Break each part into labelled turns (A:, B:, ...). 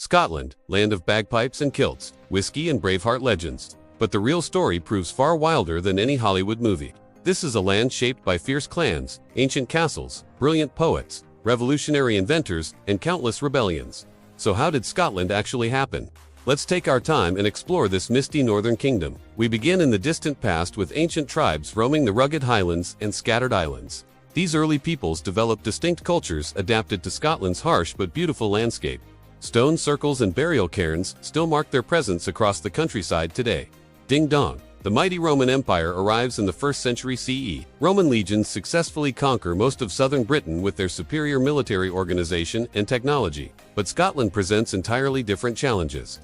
A: Scotland, land of bagpipes and kilts, whiskey and Braveheart legends. But the real story proves far wilder than any Hollywood movie. This is a land shaped by fierce clans, ancient castles, brilliant poets, revolutionary inventors, and countless rebellions. So how did Scotland actually happen? Let's take our time and explore this misty northern kingdom. We begin in the distant past with ancient tribes roaming the rugged highlands and scattered islands. These early peoples developed distinct cultures adapted to Scotland's harsh but beautiful landscape. Stone circles and burial cairns still mark their presence across the countryside today. Ding dong. The mighty Roman Empire arrives in the 1st century CE. Roman legions successfully conquer most of southern Britain with their superior military organization and technology. But Scotland presents entirely different challenges.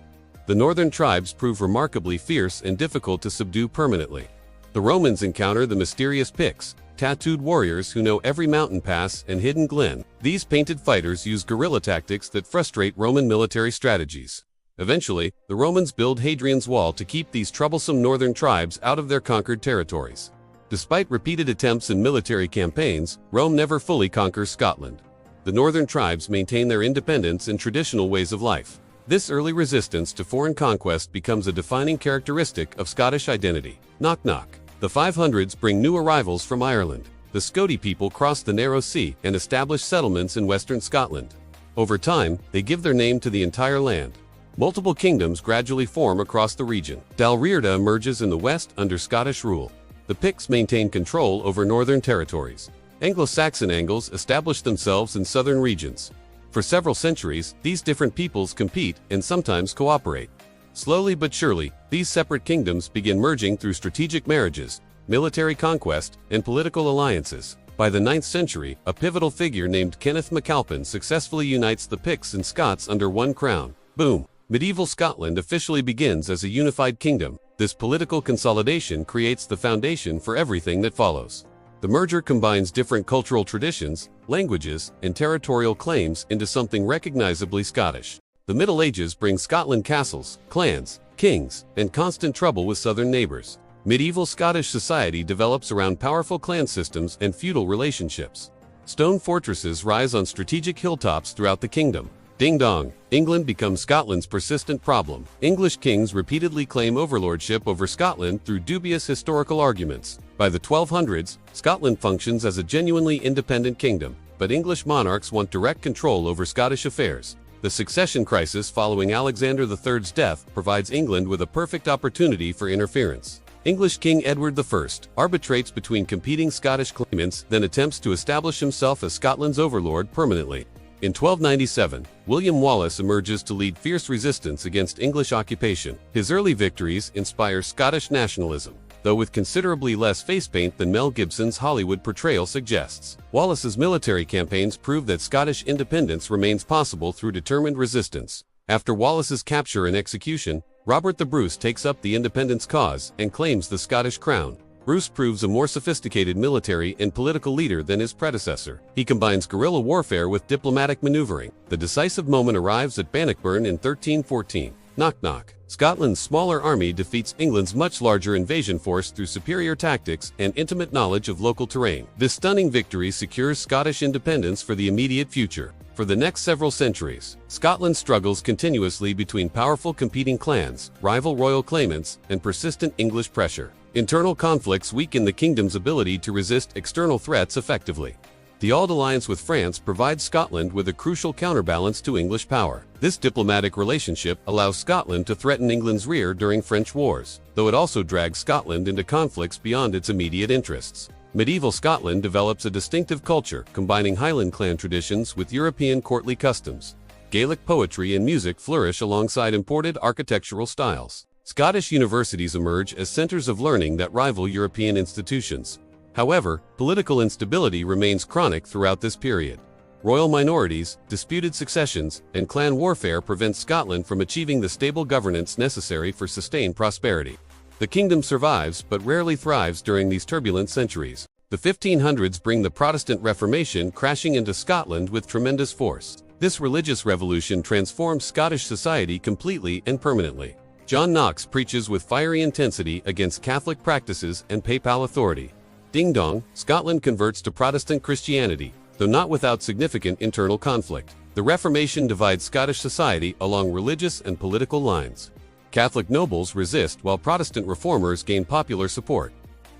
A: The northern tribes prove remarkably fierce and difficult to subdue permanently. The Romans encounter the mysterious Picts, tattooed warriors who know every mountain pass and hidden glen. These painted fighters use guerrilla tactics that frustrate Roman military strategies. Eventually, the Romans build Hadrian's Wall to keep these troublesome northern tribes out of their conquered territories. Despite repeated attempts and military campaigns, Rome never fully conquers Scotland. The northern tribes maintain their independence and traditional ways of life. This early resistance to foreign conquest becomes a defining characteristic of Scottish identity. Knock knock. The 500s bring new arrivals from Ireland. The Scots people cross the narrow sea and establish settlements in western Scotland. Over time, they give their name to the entire land. Multiple kingdoms gradually form across the region. Dalriada emerges in the west under Scottish rule. The Picts maintain control over northern territories. Anglo-Saxon Angles establish themselves in southern regions. For several centuries, these different peoples compete and sometimes cooperate. Slowly but surely, these separate kingdoms begin merging through strategic marriages, military conquest, and political alliances. By the 9th century, a pivotal figure named Kenneth MacAlpin successfully unites the Picts and Scots under one crown. Boom! Medieval Scotland officially begins as a unified kingdom. This political consolidation creates the foundation for everything that follows. The merger combines different cultural traditions, languages, and territorial claims into something recognizably Scottish. The Middle Ages bring Scotland castles, clans, kings, and constant trouble with southern neighbors. Medieval Scottish society develops around powerful clan systems and feudal relationships. Stone fortresses rise on strategic hilltops throughout the kingdom. Ding dong. England becomes Scotland's persistent problem. English kings repeatedly claim overlordship over Scotland through dubious historical arguments. By the 1200s, Scotland functions as a genuinely independent kingdom, but English monarchs want direct control over Scottish affairs. The succession crisis following Alexander III's death provides England with a perfect opportunity for interference. English King Edward I arbitrates between competing Scottish claimants, then attempts to establish himself as Scotland's overlord permanently. In 1297, William Wallace emerges to lead fierce resistance against English occupation. His early victories inspire Scottish nationalism, though with considerably less face paint than Mel Gibson's Hollywood portrayal suggests. Wallace's military campaigns prove that Scottish independence remains possible through determined resistance. After Wallace's capture and execution, Robert the Bruce takes up the independence cause and claims the Scottish crown. Bruce proves a more sophisticated military and political leader than his predecessor. He combines guerrilla warfare with diplomatic maneuvering. The decisive moment arrives at Bannockburn in 1314. Knock knock. Scotland's smaller army defeats England's much larger invasion force through superior tactics and intimate knowledge of local terrain. This stunning victory secures Scottish independence for the immediate future. For the next several centuries, Scotland struggles continuously between powerful competing clans, rival royal claimants, and persistent English pressure. Internal conflicts weaken the kingdom's ability to resist external threats effectively. The Auld Alliance with France provides Scotland with a crucial counterbalance to English power. This diplomatic relationship allows Scotland to threaten England's rear during French wars, though it also drags Scotland into conflicts beyond its immediate interests. Medieval Scotland develops a distinctive culture, combining Highland clan traditions with European courtly customs. Gaelic poetry and music flourish alongside imported architectural styles. Scottish universities emerge as centers of learning that rival European institutions. However, political instability remains chronic throughout this period. Royal minorities, disputed successions, and clan warfare prevent Scotland from achieving the stable governance necessary for sustained prosperity. The kingdom survives but rarely thrives during these turbulent centuries. The 1500s bring the Protestant Reformation crashing into Scotland with tremendous force. This religious revolution transforms Scottish society completely and permanently. John Knox preaches with fiery intensity against Catholic practices and papal authority. Ding dong, Scotland converts to Protestant Christianity, though not without significant internal conflict. The Reformation divides Scottish society along religious and political lines. Catholic nobles resist while Protestant reformers gain popular support.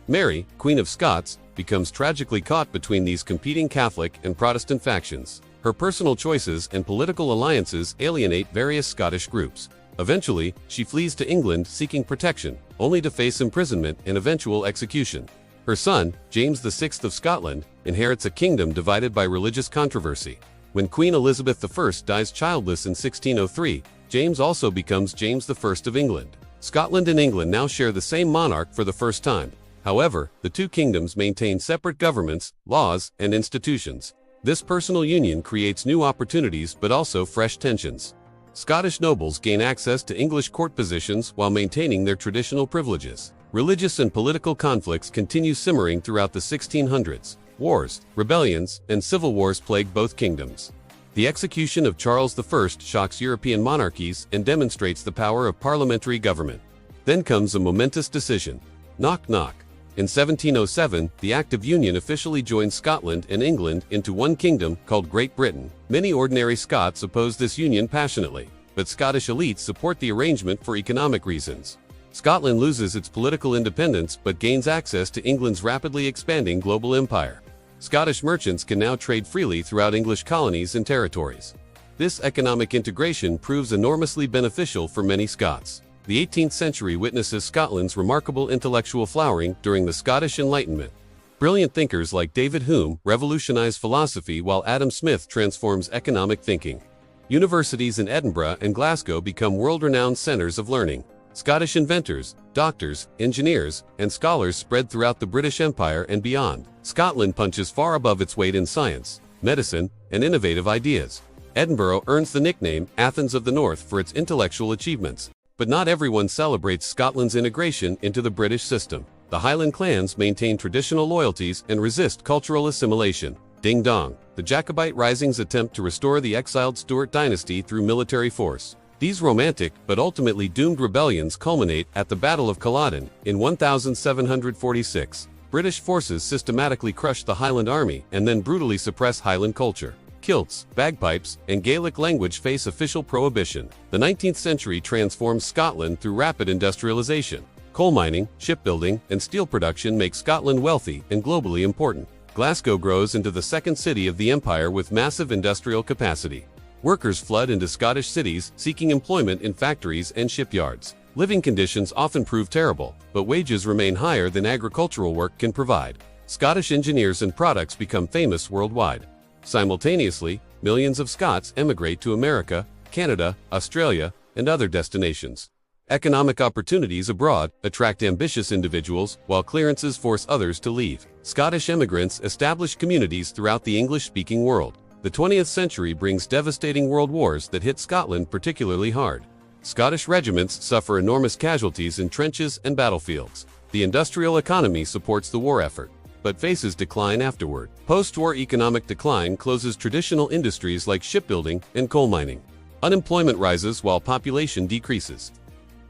A: Mary, Queen of Scots, becomes tragically caught between these competing Catholic and Protestant factions. Her personal choices and political alliances alienate various Scottish groups. Eventually, she flees to England seeking protection, only to face imprisonment and eventual execution. Her son, James VI of Scotland, inherits a kingdom divided by religious controversy. When Queen Elizabeth I dies childless in 1603, James also becomes James I of England. Scotland and England now share the same monarch for the first time. However, the two kingdoms maintain separate governments, laws, and institutions. This personal union creates new opportunities but also fresh tensions. Scottish nobles gain access to English court positions while maintaining their traditional privileges. Religious and political conflicts continue simmering throughout the 1600s. Wars, rebellions, and civil wars plague both kingdoms. The execution of Charles I shocks European monarchies and demonstrates the power of parliamentary government. Then comes a momentous decision. Knock knock. In 1707, the Act of Union officially joined Scotland and England into one kingdom called Great Britain. Many ordinary Scots oppose this union passionately, but Scottish elites support the arrangement for economic reasons. Scotland loses its political independence but gains access to England's rapidly expanding global empire. Scottish merchants can now trade freely throughout English colonies and territories. This economic integration proves enormously beneficial for many Scots. The 18th century witnesses Scotland's remarkable intellectual flowering during the Scottish Enlightenment. Brilliant thinkers like David Hume revolutionize philosophy while Adam Smith transforms economic thinking. Universities in Edinburgh and Glasgow become world-renowned centers of learning. Scottish inventors, doctors, engineers, and scholars spread throughout the British Empire and beyond. Scotland punches far above its weight in science, medicine, and innovative ideas. Edinburgh earns the nickname Athens of the North for its intellectual achievements. But not everyone celebrates Scotland's integration into the British system. The Highland clans maintain traditional loyalties and resist cultural assimilation. Ding dong. The Jacobite risings attempt to restore the exiled Stuart dynasty through military force. These romantic but ultimately doomed rebellions culminate at the Battle of Culloden in 1746. British forces systematically crush the Highland army and then brutally suppress Highland culture. Kilts, bagpipes, and Gaelic language face official prohibition. The 19th century transforms Scotland through rapid industrialization. Coal mining, shipbuilding, and steel production make Scotland wealthy and globally important. Glasgow grows into the second city of the empire with massive industrial capacity. Workers flood into Scottish cities seeking employment in factories and shipyards. Living conditions often prove terrible, but wages remain higher than agricultural work can provide. Scottish engineers and products become famous worldwide. Simultaneously, millions of Scots emigrate to America, Canada, Australia, and other destinations. Economic opportunities abroad attract ambitious individuals, while clearances force others to leave. Scottish immigrants establish communities throughout the English-speaking world. The 20th century brings devastating world wars that hit Scotland particularly hard. Scottish regiments suffer enormous casualties in trenches and battlefields. The industrial economy supports the war effort, but faces decline afterward. Post-war economic decline closes traditional industries like shipbuilding and coal mining. Unemployment rises while population decreases.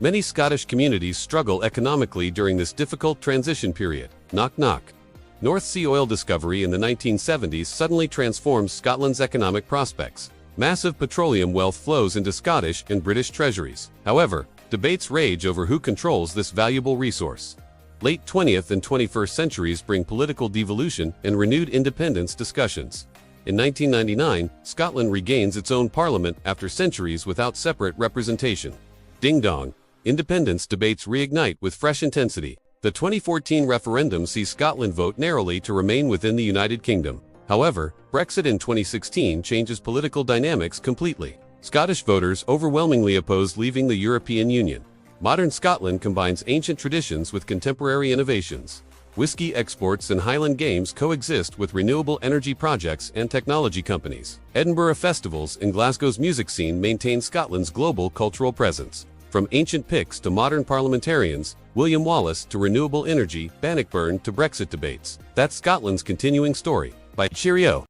A: Many Scottish communities struggle economically during this difficult transition period. Knock knock. North Sea oil discovery in the 1970s suddenly transforms Scotland's economic prospects. Massive petroleum wealth flows into Scottish and British treasuries. However, debates rage over who controls this valuable resource. Late 20th and 21st centuries bring political devolution and renewed independence discussions. In 1999, Scotland regains its own parliament after centuries without separate representation. Ding dong. Independence debates reignite with fresh intensity. The 2014 referendum sees Scotland vote narrowly to remain within the United Kingdom. However, Brexit in 2016 changes political dynamics completely. Scottish voters overwhelmingly oppose leaving the European Union. Modern Scotland combines ancient traditions with contemporary innovations. Whisky exports and Highland games coexist with renewable energy projects and technology companies. Edinburgh festivals and Glasgow's music scene maintain Scotland's global cultural presence. From ancient Picts to modern parliamentarians, William Wallace to renewable energy, Bannockburn to Brexit debates. That's Scotland's continuing story. Cheerio!